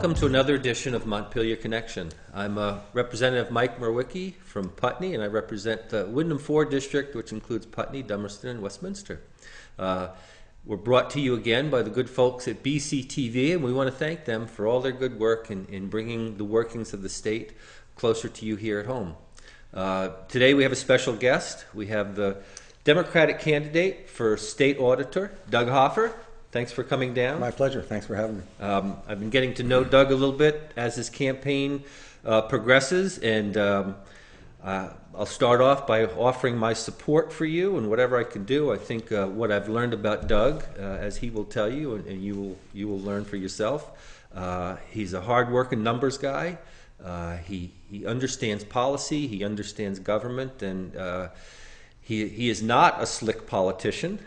Welcome to another edition of Montpelier Connection. I'm Representative Mike Mrowicki from Putney, and I represent the Windham 4 district, which includes Putney, Dummerston, and Westminster. We're brought to you again by the good folks at BCTV, and we want to thank them for all their good work in bringing the workings of the state closer to you here at home. Today we have a special guest. We have the Democratic candidate for State Auditor, Doug Hoffer. Thanks for coming down. My pleasure. Thanks for having me. I've been getting to know Doug a little bit as his campaign progresses, and I'll start off by offering my support for you and whatever I can do. I think what I've learned about Doug, as he will tell you, and you will learn for yourself, he's a hard-working numbers guy. He understands policy, he understands government, and he is not a slick politician.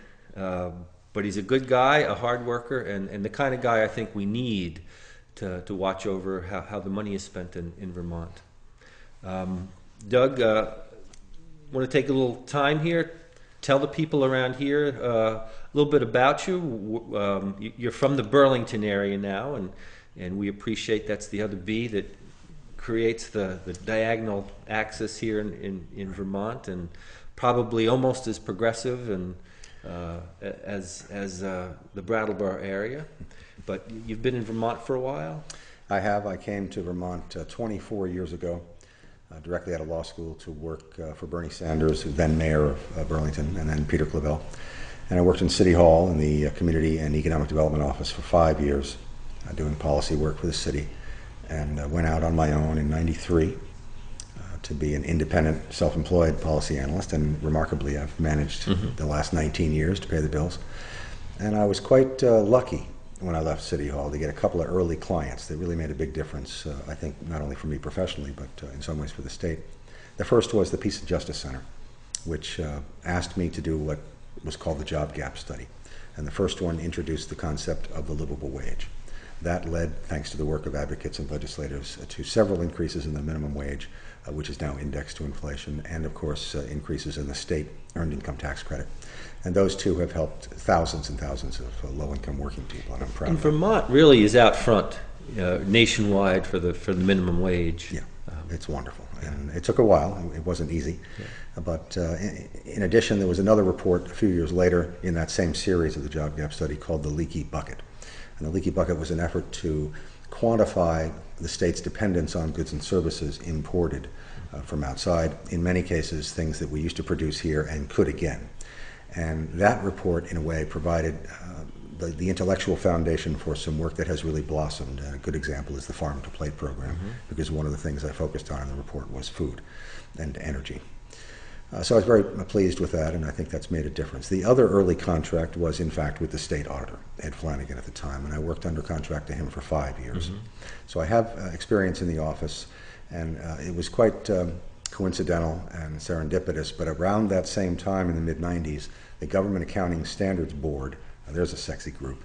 But he's a good guy, a hard worker, and the kind of guy I think we need to watch over how the money is spent in Vermont. Doug, want to take a little time here, tell the people around here a little bit about you. You're from the Burlington area now, and we appreciate that's the other B that creates the diagonal axis here in Vermont, and probably almost as progressive and as the Brattleboro area. But you've been in Vermont for a while? I have. I came to Vermont 24 years ago, directly out of law school to work for Bernie Sanders, who's then mayor of Burlington, and then Peter Clavell. And I worked in City Hall in the Community and Economic Development Office for 5 years, doing policy work for the city, and went out on my own in '93 to be an independent, self-employed policy analyst, and remarkably I've managed the last 19 years to pay the bills. And I was quite lucky when I left City Hall to get a couple of early clients that really made a big difference, I think not only for me professionally, but in some ways for the state. The first was the Peace and Justice Center, which asked me to do what was called the job gap study. And the first one introduced the concept of the livable wage. That led, thanks to the work of advocates and legislators, to several increases in the minimum wage, which is now indexed to inflation, and of course increases in the state earned income tax credit. And those two have helped thousands and thousands of low-income working people, and I'm proud of them. Vermont really is out front nationwide for the minimum wage. Yeah, it's wonderful. And it took a while. It wasn't easy. Yeah. But in addition, there was another report a few years later in that same series of the job gap study called the leaky bucket. And the leaky bucket was an effort to quantify the state's dependence on goods and services imported from outside, in many cases things that we used to produce here and could again. And that report, in a way, provided the intellectual foundation for some work that has really blossomed. And a good example is the Farm to Plate program, because one of the things I focused on in the report was food and energy. So I was very pleased with that, and I think that's made a difference. The other early contract was, in fact, with the state auditor, Ed Flanagan at the time, and I worked under contract to him for 5 years. So I have experience in the office, and it was quite coincidental and serendipitous, but around that same time in the mid-'90s, the Government Accounting Standards Board, there's a sexy group,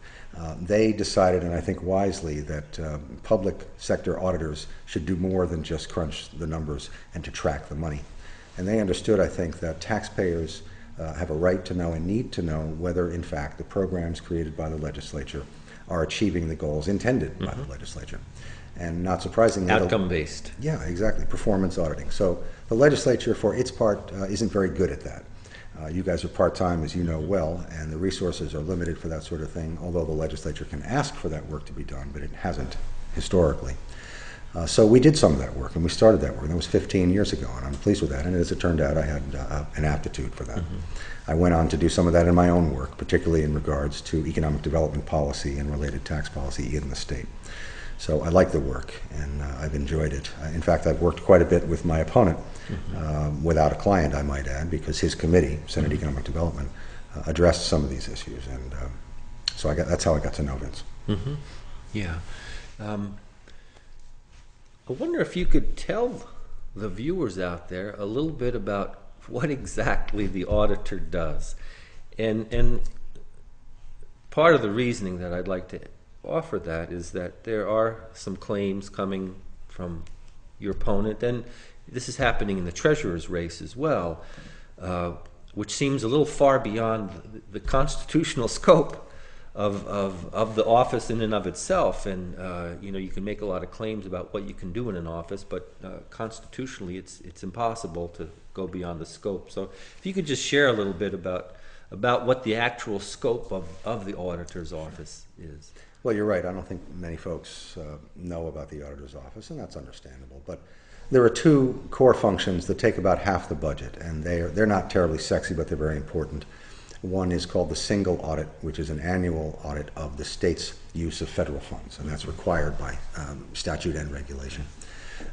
they decided, and I think wisely, that public sector auditors should do more than just crunch the numbers and to track the money. And they understood, I think, that taxpayers have a right to know and need to know whether, in fact, the programs created by the legislature are achieving the goals intended by the legislature. And not surprisingly, outcome-based. Yeah, exactly. Performance auditing. So the legislature, for its part, isn't very good at that. You guys are part-time, as you know well, and the resources are limited for that sort of thing, although the legislature can ask for that work to be done, but it hasn't historically. So we did some of that work, and we started that work, and that was 15 years ago, and I'm pleased with that, and as it turned out, I had an aptitude for that. I went on to do some of that in my own work, particularly in regards to economic development policy and related tax policy in the state. So I like the work, and I've enjoyed it. In fact, I've worked quite a bit with my opponent, without a client, I might add, because his committee, Senate Economic Development, addressed some of these issues, and so that's how I got to know Vince. Yeah. I wonder if you could tell the viewers out there a little bit about what exactly the auditor does. And part of the reasoning that I'd like to offer that is that there are some claims coming from your opponent, and this is happening in the treasurer's race as well, which seems a little far beyond the constitutional scope of the office in and of itself. And you can make a lot of claims about what you can do in an office, but constitutionally it's impossible to go beyond the scope. So if you could just share a little bit about what the actual scope of the auditor's office is. Well, you're right. I don't think many folks know about the auditor's office, and that's understandable. But there are two core functions that take about half the budget, and they're not terribly sexy, but they're very important. One is called the single audit, which is an annual audit of the state's use of federal funds, and that's required by statute and regulation.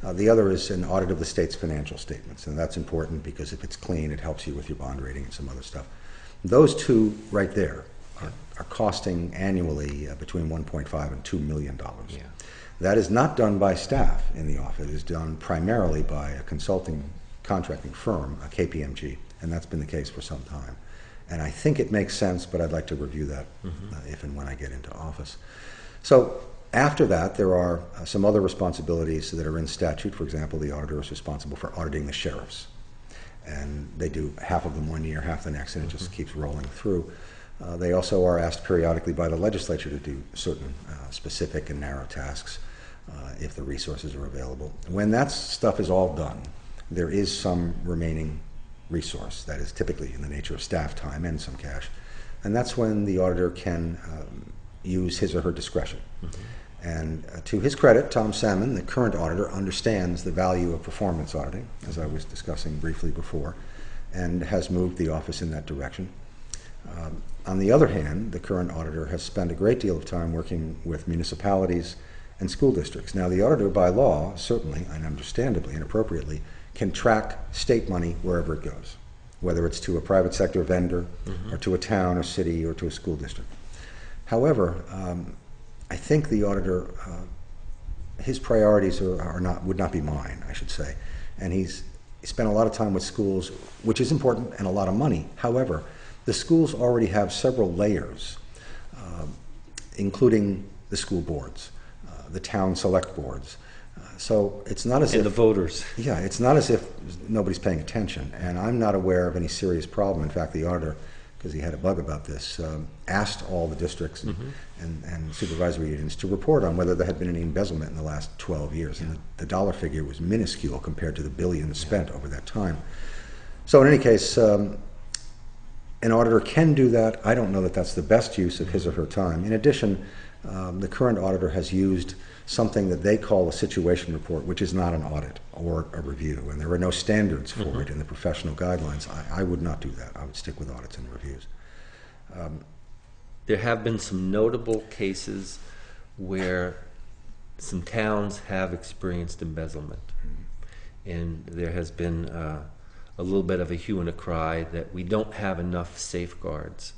The other is an audit of the state's financial statements, and that's important because if it's clean, it helps you with your bond rating and some other stuff. Those two right there are costing annually between $1.5 and $2 million. Yeah. That is not done by staff in the office. It is done primarily by a consulting contracting firm, a KPMG, and that's been the case for some time. And I think it makes sense, but I'd like to review that if and when I get into office. So after that, there are some other responsibilities that are in statute. For example, the auditor is responsible for auditing the sheriffs. And they do half of them one year, half the next, and it just keeps rolling through. They also are asked periodically by the legislature to do certain specific and narrow tasks if the resources are available. When that stuff is all done, there is some remaining resource that is typically in the nature of staff time and some cash, and that's when the auditor can use his or her discretion. And to his credit, Tom Salmon, the current auditor, understands the value of performance auditing, as I was discussing briefly before, and has moved the office in that direction. On the other hand, the current auditor has spent a great deal of time working with municipalities and school districts. Now, the auditor, by law, certainly and understandably and appropriately, can track state money wherever it goes, whether it's to a private sector vendor or to a town or city or to a school district. However, I think the auditor, his priorities would not be mine, I should say. And he spent a lot of time with schools, which is important, and a lot of money. However, the schools already have several layers, including the school boards, the town select boards. So it's not as if... And the voters. Yeah, it's not as if nobody's paying attention. And I'm not aware of any serious problem. In fact, the auditor, because he had a bug about this, asked all the districts and supervisory unions to report on whether there had been any embezzlement in the last 12 years. And the dollar figure was minuscule compared to the billions spent over that time. So in any case, an auditor can do that. I don't know that that's the best use of his or her time. In addition, the current auditor has used something that they call a situation report, which is not an audit or a review, and there are no standards for it in the professional guidelines. I would not do that. I would stick with audits and reviews. There have been some notable cases where some towns have experienced embezzlement, and there has been a little bit of a hue and a cry that we don't have enough safeguards.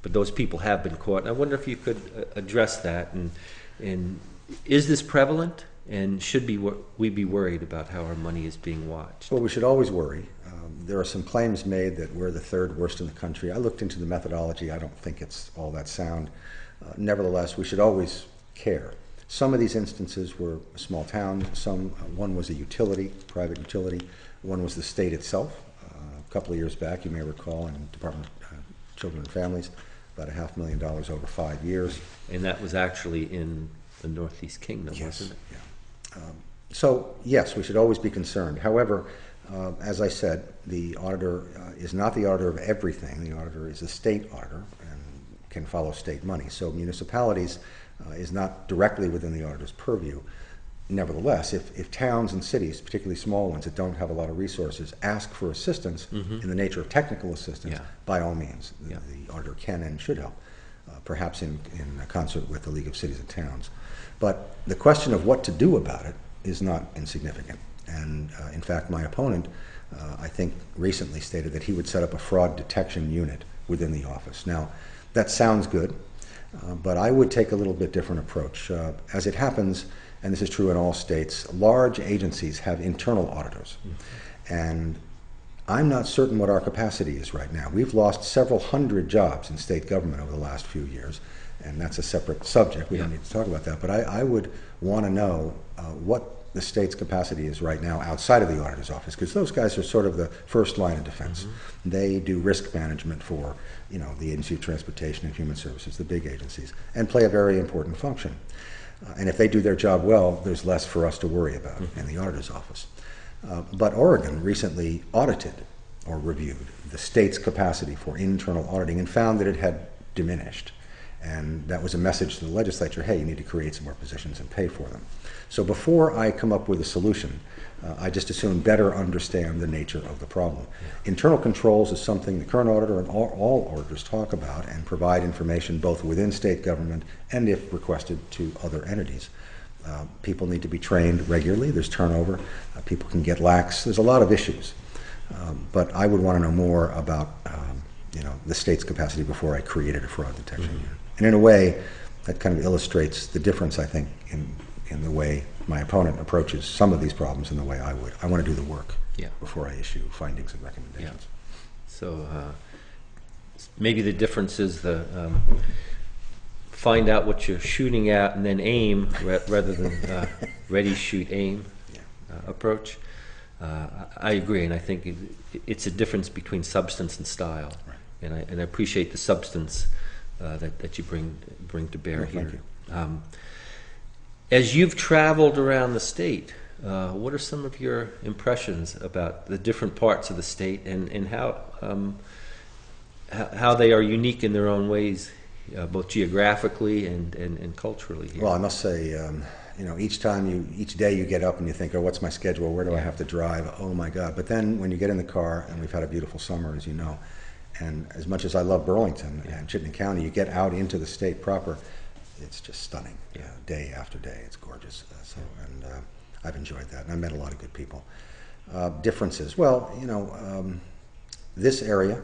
But those people have been caught. And I wonder if you could address that. And is this prevalent? And should we be worried about how our money is being watched? Well, we should always worry. There are some claims made that we're the third worst in the country. I looked into the methodology. I don't think it's all that sound. Nevertheless, we should always care. Some of these instances were small towns. One was a utility, private utility. One was the state itself. A couple of years back, you may recall, in Department of Children and Families, about $500,000 over 5 years. And that was actually in the Northeast Kingdom, wasn't it? Yeah. So, yes, we should always be concerned. However, as I said, the auditor is not the auditor of everything. The auditor is a state auditor and can follow state money. So municipalities is not directly within the auditor's purview. Nevertheless, if towns and cities, particularly small ones that don't have a lot of resources, ask for assistance in the nature of technical assistance, by all means, the auditor can and should help, perhaps in concert with the League of Cities and Towns. But the question of what to do about it is not insignificant. And in fact, my opponent, I think, recently stated that he would set up a fraud detection unit within the office. Now, that sounds good, but I would take a little bit different approach. As it happens, and this is true in all states, large agencies have internal auditors. And I'm not certain what our capacity is right now. We've lost several hundred jobs in state government over the last few years, and that's a separate subject. We don't need to talk about that. But I would want to know what the state's capacity is right now outside of the auditor's office, because those guys are sort of the first line of defense. They do risk management for, the Agency of Transportation and Human Services, the big agencies, and play a very important function. And if they do their job well, there's less for us to worry about in the auditor's office. But Oregon recently audited or reviewed the state's capacity for internal auditing and found that it had diminished. And that was a message to the legislature, hey, you need to create some more positions and pay for them. So before I come up with a solution, I just assume better understand the nature of the problem. Internal controls is something the current auditor and all auditors talk about and provide information both within state government and, if requested, to other entities. People need to be trained regularly. There's turnover. People can get lax. There's a lot of issues. But I would want to know more about the state's capacity before I created a fraud detection unit. And in a way, that kind of illustrates the difference, I think, in the way my opponent approaches some of these problems and the way I would. I want to do the work before I issue findings and recommendations. So maybe the difference is the find out what you're shooting at and then aim rather than ready, shoot, aim approach. I agree, and I think it's a difference between substance and style. Right. And I appreciate the substance that you bring to bear here. As you've traveled around the state, what are some of your impressions about the different parts of the state and how they are unique in their own ways, both geographically and culturally here? Well, I must say, each day you get up and you think, oh, what's my schedule? Where do I have to drive? Oh my God. But then when you get in the car, and we've had a beautiful summer, as you know, and as much as I love Burlington and Chittenden County, you get out into the state proper, it's just stunning. Day after day, it's gorgeous. I've enjoyed that, and I met a lot of good people. Differences. Well, this area,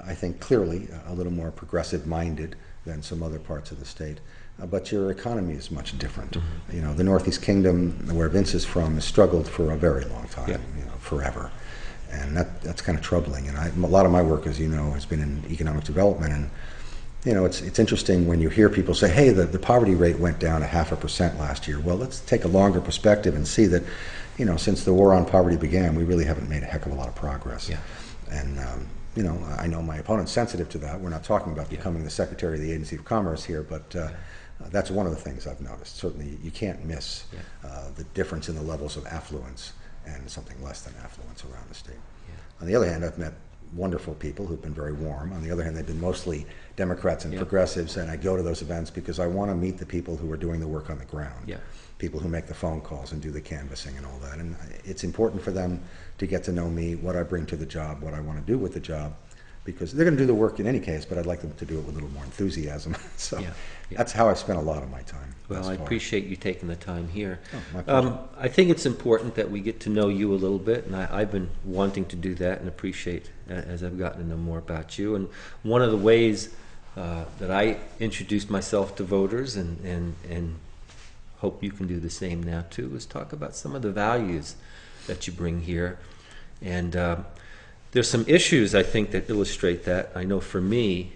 I think clearly a little more progressive-minded than some other parts of the state. But your economy is much different. The Northeast Kingdom, where Vince is from, has struggled for a very long time, forever. And that's kind of troubling. And a lot of my work, as you know, has been in economic development. And, it's interesting when you hear people say, hey, the poverty rate went down 0.5% last year. Well, let's take a longer perspective and see that, since the war on poverty began, we really haven't made a heck of a lot of progress. And, I know my opponent's sensitive to that. We're not talking about becoming the Secretary of the Agency of Commerce here, but that's one of the things I've noticed. Certainly, you can't miss the difference in the levels of affluence and something less than affluence around the state. On the other hand, I've met wonderful people who've been very warm. On the other hand, they've been mostly Democrats and progressives, and I go to those events because I want to meet the people who are doing the work on the ground, people who make the phone calls and do the canvassing and all that. And it's important for them to get to know me, what I bring to the job, what I want to do with the job, because they're going to do the work in any case, but I'd like them to do it with a little more enthusiasm. So that's how I spent a lot of my time. Well, I appreciate you taking the time here. Oh, my pleasure. I think it's important that we get to know you a little bit, and I've been wanting to do that and appreciate as I've gotten to know more about you. And one of the ways that I introduced myself to voters and hope you can do the same now too is talk about some of the values that you bring here. And there's some issues, I think, that illustrate that. I know for me,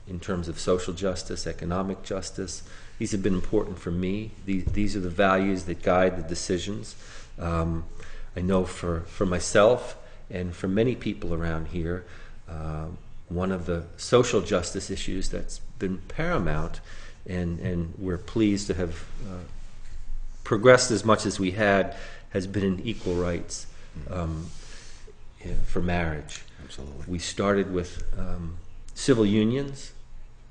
in terms of social justice, economic justice, these have been important for me. These are the values that guide the decisions. I know for myself and for many people around here, one of the social justice issues that's been paramount, and we're pleased to have progressed as much as we had, has been in equal rights. For marriage. Absolutely. We started with civil unions.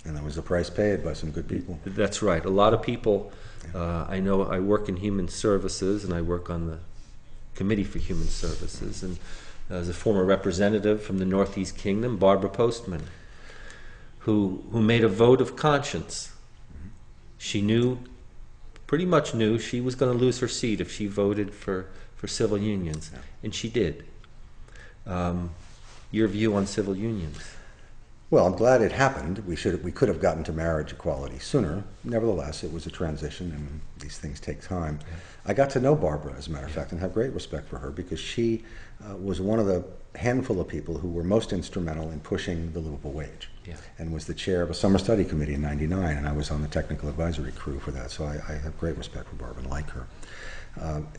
And that was the price paid by some good people. That's right. A lot of people, I know I work in human services and I work on the Committee for Human Services. And as a former representative from the Northeast Kingdom, Barbara Postman, who made a vote of conscience. She pretty much knew she was going to lose her seat if she voted for civil unions. And she did. Your view on civil unions? Well, I'm glad it happened. We could have gotten to marriage equality sooner. Nevertheless, it was a transition, and these things take time. I got to know Barbara, as a matter of fact, and have great respect for her because she was one of the handful of people who were most instrumental in pushing the livable wage, and was the chair of a summer study committee in '99, and I was on the technical advisory crew for that. So I have great respect for Barbara and like her.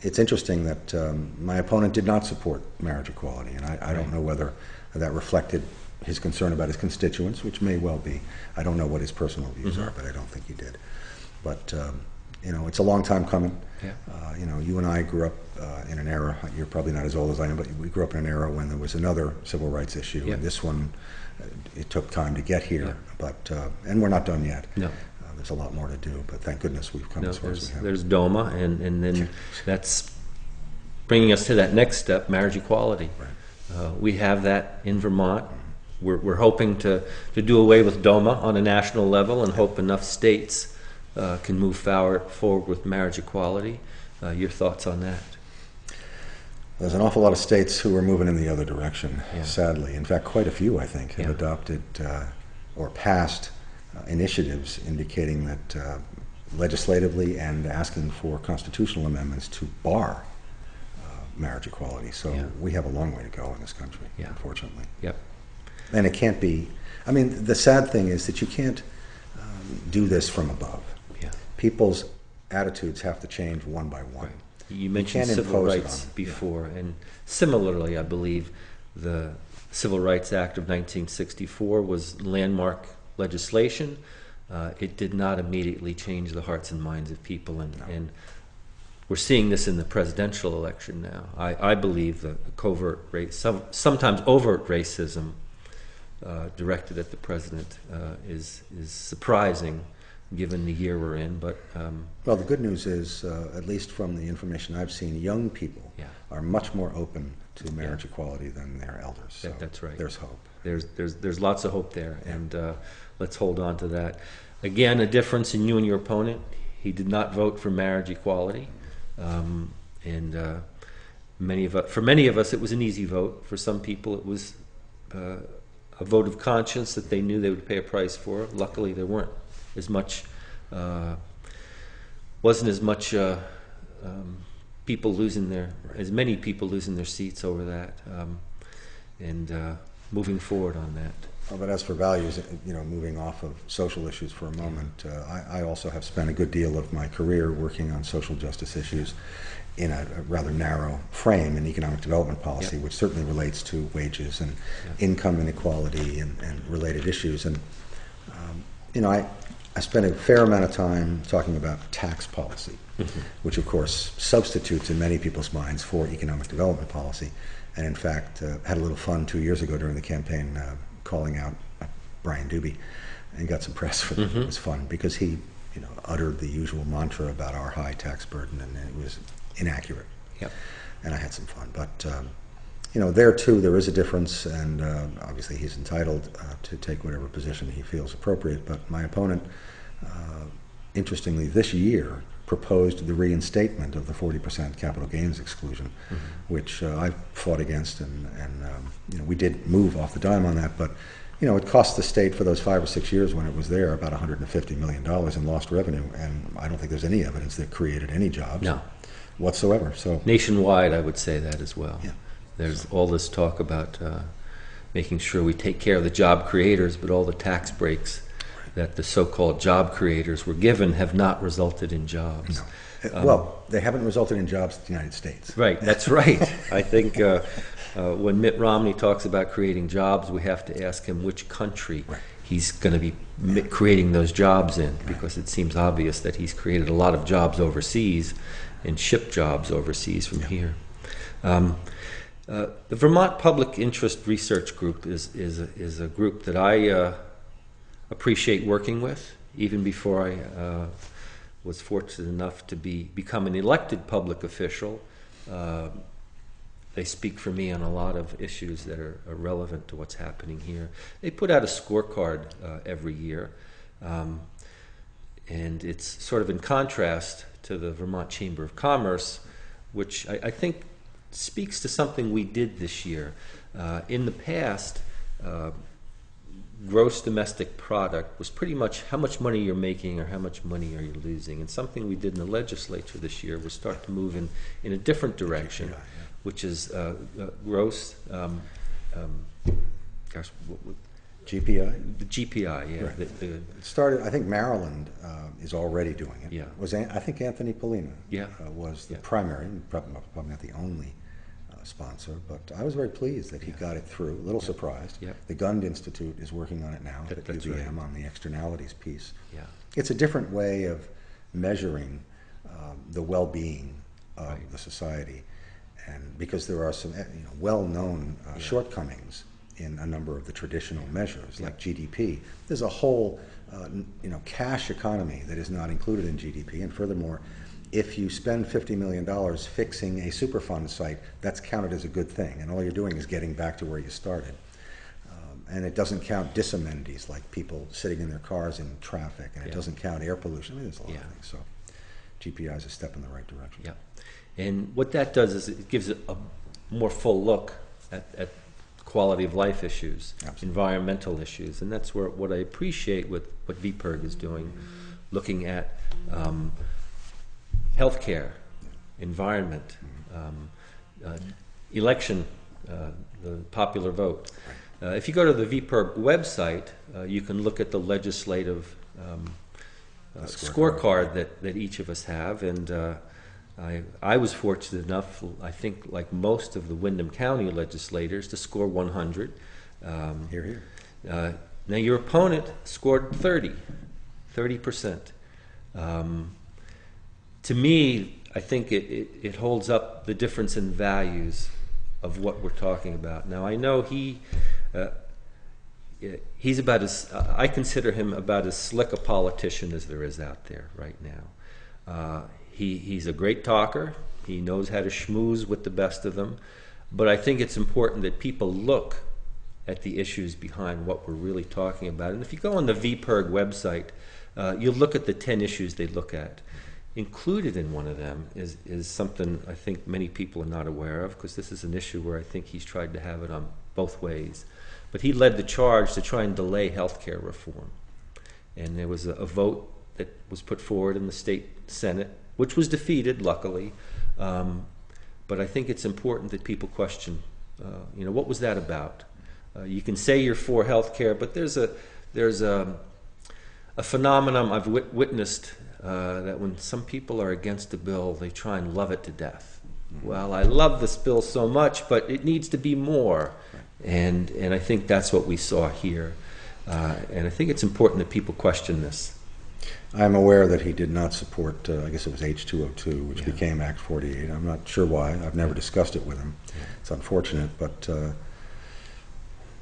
It's interesting that my opponent did not support marriage equality, and I don't know whether that reflected his concern about his constituents, which may well be. I don't know what his personal views are, but I don't think he did. But you know, it's a long time coming. Yeah. You know, you and I grew up in an era, you're probably not as old as I am, but we grew up in an era when there was another civil rights issue, Yeah. and this one, it took time to get here, Yeah. but, and we're not done yet. No. There's a lot more to do, but thank goodness we've come No, as far as we have. there's DOMA, and then that's bringing us to that next step, marriage equality. Right. We have that in Vermont. We're hoping to do away with DOMA on a national level and hope enough states can move forward with marriage equality. Your thoughts on that? There's an awful lot of states who are moving in the other direction, Yeah. sadly. In fact, quite a few, I think, have Yeah. adopted or passed initiatives indicating that legislatively and asking for constitutional amendments to bar marriage equality. So Yeah. we have a long way to go in this country, Yeah. unfortunately. Yep. And it can't be, I mean, the sad thing is that you can't do this from above. Yeah. People's attitudes have to change one by one. Right. You mentioned can't civil impose it rights on them. before, and similarly, I believe the Civil Rights Act of 1964 was landmark legislation. It did not immediately change the hearts and minds of people, and we're seeing this in the presidential election now. I believe the covert sometimes overt racism directed at the president is surprising, given the year we're in. But Well, the good news is, at least from the information I've seen, young people Yeah. are much more open to marriage equality than their elders. So that's right. There's hope. There's lots of hope there, and let's hold on to that. Again, a difference in you and your opponent. He did not vote for marriage equality, and for many of us, it was an easy vote. For some people, it was a vote of conscience that they knew they would pay a price for. Luckily, there weren't as much. Wasn't as much as many people losing their seats over that, and moving forward on that. But as for values, you know, moving off of social issues for a moment, I also have spent a good deal of my career working on social justice issues in a rather narrow frame in economic development policy, which certainly relates to wages and income inequality and related issues. And, you know, I spent a fair amount of time talking about tax policy, which of course substitutes in many people's minds for economic development policy. And in fact, had a little fun 2 years ago during the campaign calling out Brian Doobie, and got some press for that. It was fun because he, you know, uttered the usual mantra about our high tax burden, and it was inaccurate. Yep. And I had some fun. But, you know, there too, there is a difference, and obviously he's entitled to take whatever position he feels appropriate. But my opponent, interestingly, this year proposed the reinstatement of the 40% capital gains exclusion, which I fought against, and you know, we did move off the dime on that, but you know, it cost the state for those 5 or 6 years when it was there about $150 million in lost revenue, and I don't think there's any evidence that it created any jobs whatsoever. So nationwide, I would say that as well. Yeah. There's all this talk about making sure we take care of the job creators, but all the tax breaks that the so-called job creators were given have not resulted in jobs. No. Well, they haven't resulted in jobs in the United States. Right, that's right. I think when Mitt Romney talks about creating jobs, we have to ask him which country he's going to be creating those jobs in, because it seems obvious that he's created a lot of jobs overseas and shipped jobs overseas from here. The Vermont Public Interest Research Group is a group that I appreciate working with. Even before I was fortunate enough to become an elected public official, they speak for me on a lot of issues that are relevant to what's happening here. They put out a scorecard every year, and it's sort of in contrast to the Vermont Chamber of Commerce, which I think speaks to something we did this year. In the past, gross domestic product was pretty much how much money you're making or how much money are you losing. And something we did in the legislature this year was start to move in a different direction, which is gross GPI? The GPI, yeah. Right. It started, I think Maryland is already doing it. Yeah. I think Anthony Polina Yeah. Was the Yeah. primary, probably not the only sponsor, but I was very pleased that he got it through. A little surprised. Yeah. The Gund Institute is working on it now at That's UVM right. on the externalities piece. Yeah. It's a different way of measuring the well-being of Right. the society, and because there are some well-known shortcomings in a number of the traditional measures, like GDP. There's a whole cash economy that is not included in GDP, and furthermore, if you spend $50 million fixing a Superfund site, that's counted as a good thing, and all you're doing is getting back to where you started. And it doesn't count disamenities like people sitting in their cars in traffic, and it doesn't count air pollution. I mean, there's a lot of things. So GPI is a step in the right direction. Yeah. And what that does is it gives a more full look at quality of life issues, Absolutely. environmental issues, and that's what I appreciate with what VPIRG is doing, looking at healthcare, environment, election, the popular vote. If you go to the VPIRG website, you can look at the legislative scorecard that each of us have, and I was fortunate enough, I think like most of the Windham County legislators, to score 100. Here. Now your opponent scored 30%. To me, I think it holds up the difference in values of what we're talking about. Now I know he's about as, I consider him about as slick a politician as there is out there right now. He's a great talker. He knows how to schmooze with the best of them. But I think it's important that people look at the issues behind what we're really talking about. And if you go on the VPIRG website, you'll look at the 10 issues they look at. Included in one of them is something I think many people are not aware of, because this is an issue where I think he's tried to have it on both ways. But he led the charge to try and delay health care reform. And there was a vote that was put forward in the state Senate, which was defeated, luckily. But I think it's important that people question, what was that about? You can say you're for health care, but there's a phenomenon I've witnessed that when some people are against a bill, they try and love it to death. Well, I love this bill so much, but it needs to be more. And I think that's what we saw here. And I think it's important that people question this. I'm aware that he did not support, I guess it was H202, which became Act 48. I'm not sure why. I've never discussed it with him. It's unfortunate, but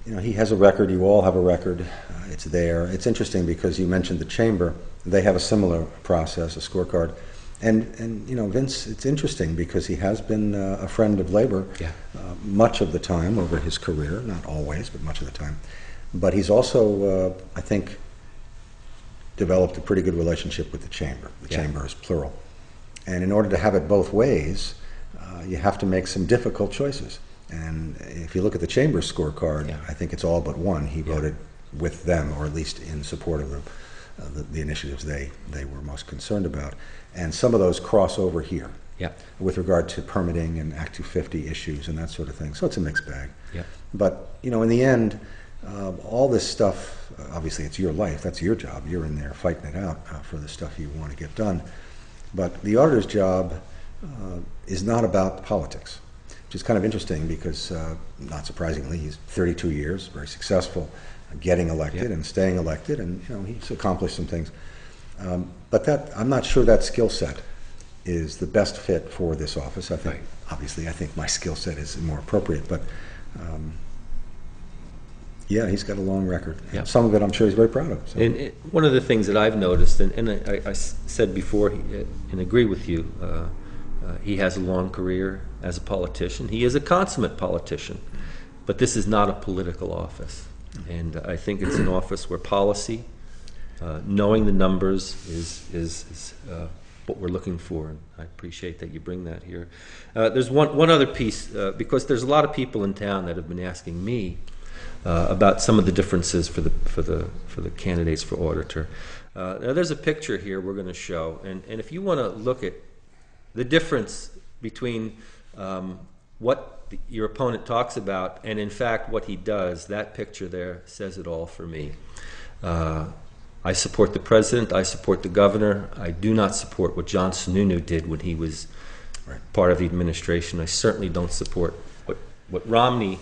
he has a record. You all have a record. It's there. It's interesting because you mentioned the chamber. They have a similar process, a scorecard. And Vince, it's interesting because he has been a friend of labor much of the time over his career, not always, but much of the time. But he's also, I think, developed a pretty good relationship with the chamber. The chamber is plural. And in order to have it both ways, you have to make some difficult choices. And if you look at the chamber's scorecard, I think it's all but one. He voted with them, or at least in support of the initiatives they were most concerned about. And some of those cross over here with regard to permitting and Act 250 issues and that sort of thing. So it's a mixed bag. But, in the end, all this stuff, obviously it's your life, that's your job. You're in there fighting it out for the stuff you want to get done. But the auditor's job is not about politics, which is kind of interesting because, not surprisingly, he's 32 years, very successful, getting elected and staying elected, and he's accomplished some things. But I'm not sure that skill set is the best fit for this office. I think, obviously, I think my skill set is more appropriate, but he's got a long record. Some of it I'm sure he's very proud of. So. And one of the things that I've noticed, and I said before, and agree with you, he has a long career as a politician. He is a consummate politician, but this is not a political office. And I think it's an office where policy, knowing the numbers, is what we're looking for. And I appreciate that you bring that here. There's one other piece, because there's a lot of people in town that have been asking me about some of the differences for the candidates for auditor. Now there's a picture here we're going to show, and if you want to look at the difference between what your opponent talks about, and in fact what he does, that picture there says it all for me. I support the president, I support the governor. I do not support what John Sununu did when he was part of the administration. I certainly don't support what Romney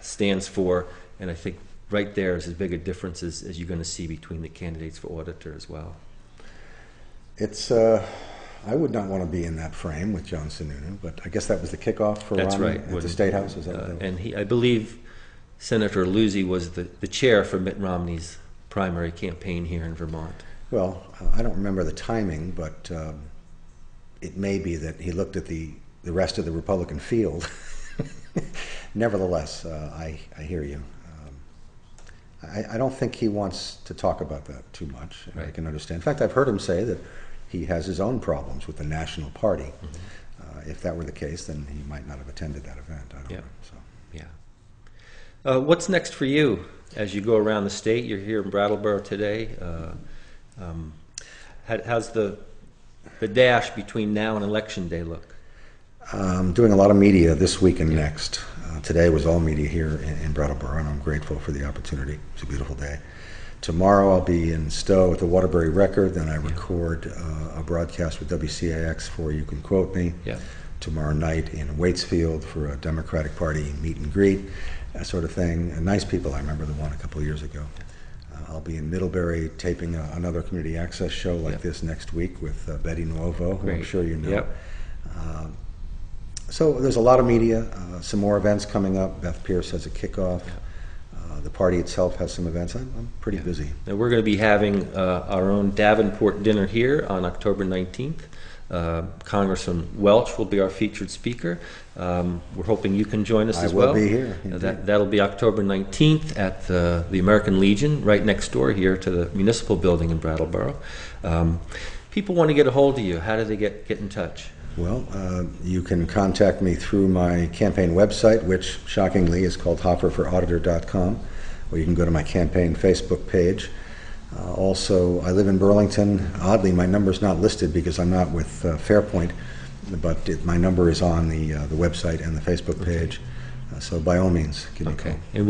stands for, and I think right there is as big a difference as you're going to see between the candidates for auditor as well. It's I would not want to be in that frame with John Sununu, but I guess that was the kickoff for That's Romney right. at the State House. Is that what that was? And I believe Senator Luzzi was the chair for Mitt Romney's primary campaign here in Vermont. Well, I don't remember the timing, but it may be that he looked at the rest of the Republican field. Nevertheless, I hear you. I don't think he wants to talk about that too much. Right. I can understand. In fact, I've heard him say that he has his own problems with the National Party. Mm-hmm. If that were the case, then he might not have attended that event. I don't know. So. Yeah. What's next for you as you go around the state? You're here in Brattleboro today. How's the dash between now and Election Day look? I'm doing a lot of media this week and next. Today was all media here in Brattleboro, and I'm grateful for the opportunity. It's a beautiful day. Tomorrow I'll be in Stowe at the Waterbury Record, then I record a broadcast with WCAX for You Can Quote Me. Yeah. Tomorrow night in Waitsfield for a Democratic Party meet and greet, that sort of thing. And nice people. I remember the one a couple of years ago. I'll be in Middlebury taping another community access show like this next week with Betty Nuovo, who I'm sure you know. Yep. So there's a lot of media, some more events coming up. Beth Pierce has a kickoff. The party itself has some events. I'm pretty busy. Now we're going to be having our own Davenport dinner here on October 19th. Congressman Welch will be our featured speaker. We're hoping you can join us as well. I will be here. That'll be October 19th at the American Legion, right next door here to the municipal building in Brattleboro. People want to get a hold of you. How do they get in touch? Well, you can contact me through my campaign website, which shockingly is called hofferforauditor.com, or you can go to my campaign Facebook page. Also, I live in Burlington. Oddly, my number's not listed because I'm not with Fairpoint, but my number is on the website and the Facebook page. So by all means, give me a call. And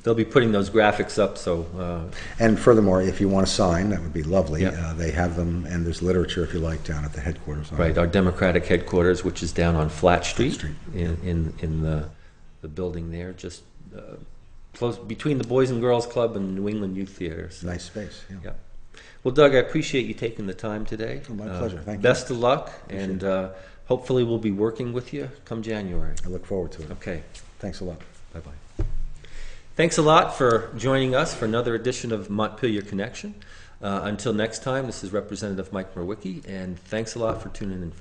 they'll be putting those graphics up. So. And furthermore, if you want to sign, that would be lovely. Yep. They have them, and there's literature if you like down at the headquarters. Right, our Democratic headquarters, which is down on Flat Street. In the building there, just close between the Boys and Girls Club and New England Youth Theater. So. Nice space. Yeah. Well, Doug, I appreciate you taking the time today. Oh, my pleasure. Thank you. Best of luck, and hopefully we'll be working with you come January. I look forward to it. Okay. Thanks a lot. Bye-bye. Thanks a lot for joining us for another edition of Montpelier Connection. Until next time, this is Representative Mike Mrowicki, and thanks a lot for tuning in.